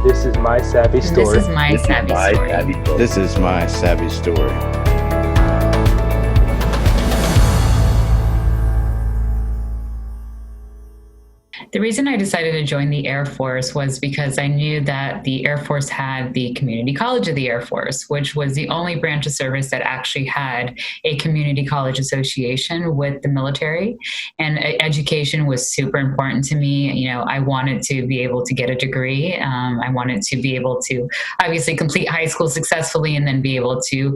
This is my SAVI This story. is my SAVI story. This is my SAVI story. The reason I decided to join the Air Force was because I knew that the Air Force had the Community College of the Air Force, which was the only branch of service that actually had a community college association with the military. And education was super important to me. You know, I wanted to be able to get a degree. I wanted to be able to obviously complete high school successfully and then be able to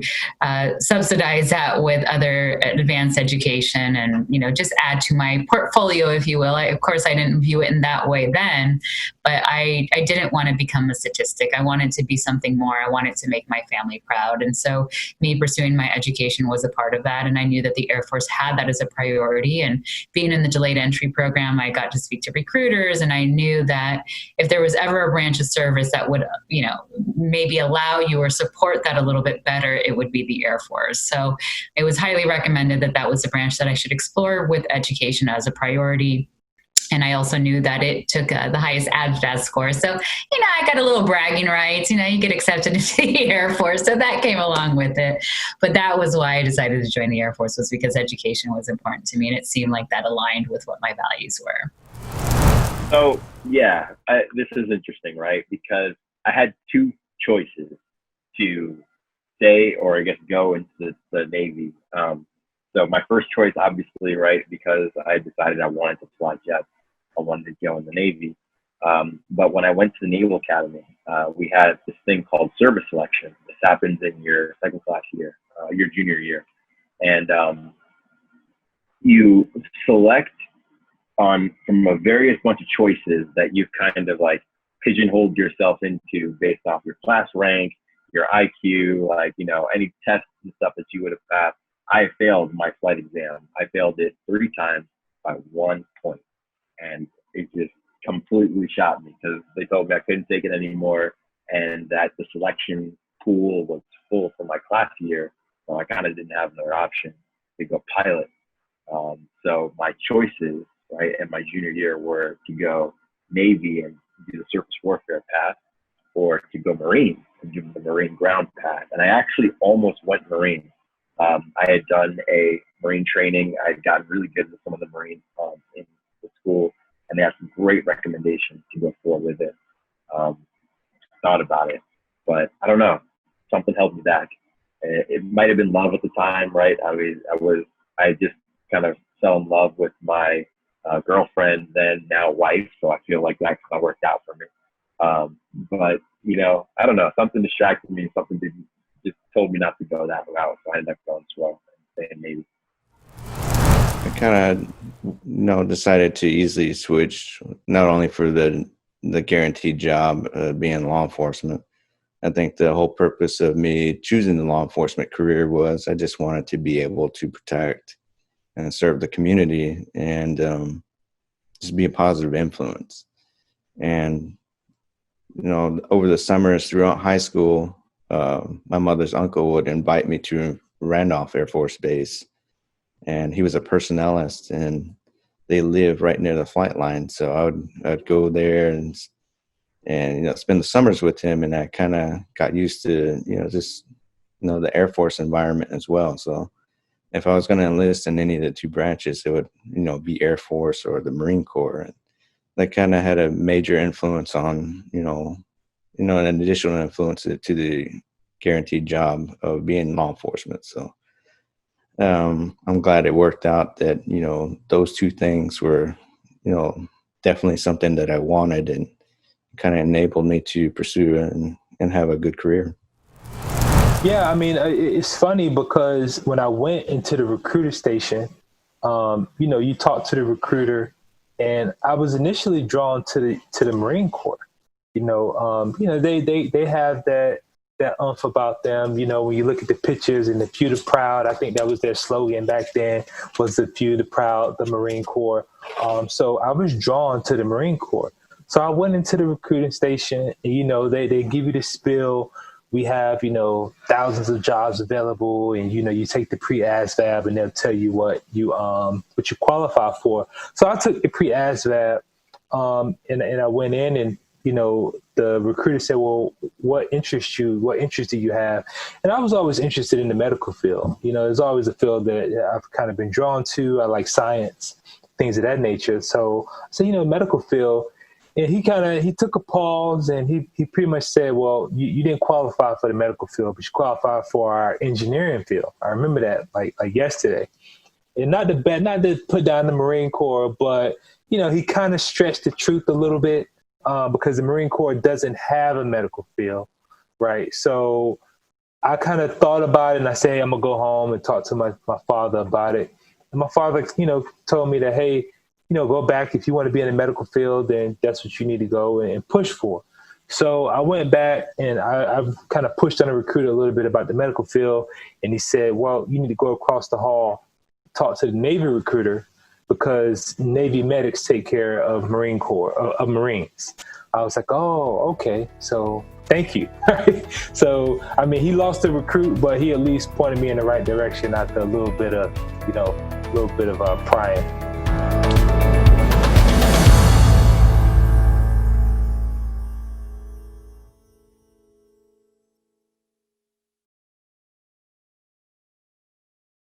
subsidize that with other advanced education and, you know, just add to my portfolio, if you will. Of course, I didn't view it in that way then, but I didn't want to become a statistic. I wanted to be something more. I wanted to make my family proud. And so me pursuing my education was a part of that. And I knew that the Air Force had that as a priority. And being in the delayed entry program, I got to speak to recruiters. And I knew that if there was ever a branch of service that would, you know, maybe allow you or support that a little bit better, it would be the Air Force. So it was highly recommended that that was a branch that I should explore with education as a priority. And I also knew that it took the highest ADVAS score. So, you know, I got a little bragging rights. You know, you get accepted into the Air Force. So that came along with it. But that was why I decided to join the Air Force, was because education was important to me. And it seemed like that aligned with what my values were. So, yeah, this is interesting, right? Because I had two choices to stay or I guess go into the Navy. So my first choice, obviously, right, because I decided I wanted to fly jets. I wanted to go in the Navy. But when I went to the Naval Academy, we had this thing called service selection. This happens in your second class year, your junior year. And you select from a various bunch of choices that you've kind of like pigeonholed yourself into based off your class rank, your IQ, like, you know, any tests and stuff that you would have passed. I failed my flight exam. I failed it 3 times by 1 point. And it just completely shot me because they told me I couldn't take it anymore and that the selection pool was full for my class year. So I kind of didn't have another option to go pilot. So my choices, right, in my junior year were to go Navy and do the surface warfare path, or to go Marine and do the Marine ground path. And I actually almost went Marine. I had done a Marine training. I had gotten really good with some of the Marines in the school, and they had some great recommendations to go forward with it. Thought about it, but I don't know. Something held me back. It might have been love at the time, right? I just kind of fell in love with my girlfriend, then now wife. So I feel like that kind of worked out for me. But you know, I don't know. Something distracted me. Something just told me not to go that route. So I ended up going SWO and staying Navy. I kind of, decided to easily switch, not only for the guaranteed job, being law enforcement. I think the whole purpose of me choosing the law enforcement career was I just wanted to be able to protect and serve the community and just be a positive influence. And, over the summers throughout high school, my mother's uncle would invite me to Randolph Air Force Base. And he was a personnelist, and they live right near the flight line. So I'd go there and spend the summers with him. And I kind of got used to, the Air Force environment as well. So if I was going to enlist in any of the two branches, it would, be Air Force or the Marine Corps. And that kind of had a major influence on, an additional influence to the guaranteed job of being law enforcement. So I'm glad it worked out that, those two things were, definitely something that I wanted and kind of enabled me to pursue and have a good career. Yeah, I mean, it's funny because when I went into the recruiter station, you talk to the recruiter, and I was initially drawn to the Marine Corps. They have that umph about them. When you look at the pictures and the few the proud, I think that was their slogan back then, was the few the proud, the Marine Corps. So I was drawn to the Marine Corps. So I went into the recruiting station, and, they give you the spiel. We have, thousands of jobs available, and, you take the pre-ASVAB and they'll tell you what you qualify for. So I took the pre-ASVAB, and I went in, and the recruiter said, well, what interests you? What interest do you have? And I was always interested in the medical field. It's always a field that I've kind of been drawn to. I like science, things of that nature. So, medical field. And he took a pause, and he pretty much said, well, you didn't qualify for the medical field, but you qualified for our engineering field. I remember that like yesterday. And not to put down the Marine Corps, but, he kind of stretched the truth a little bit, because the Marine Corps doesn't have a medical field, right? So I kind of thought about it, and I said, hey, I'm going to go home and talk to my father about it. And my father, told me that, hey, go back. If you want to be in the medical field, then that's what you need to go and push for. So I went back, and I've kind of pushed on the recruiter a little bit about the medical field. And he said, well, you need to go across the hall, talk to the Navy recruiter, because Navy medics take care of Marine Corps, of Marines. I was like, oh, okay. So thank you. So, he lost the recruit, but he at least pointed me in the right direction after a little bit of prying.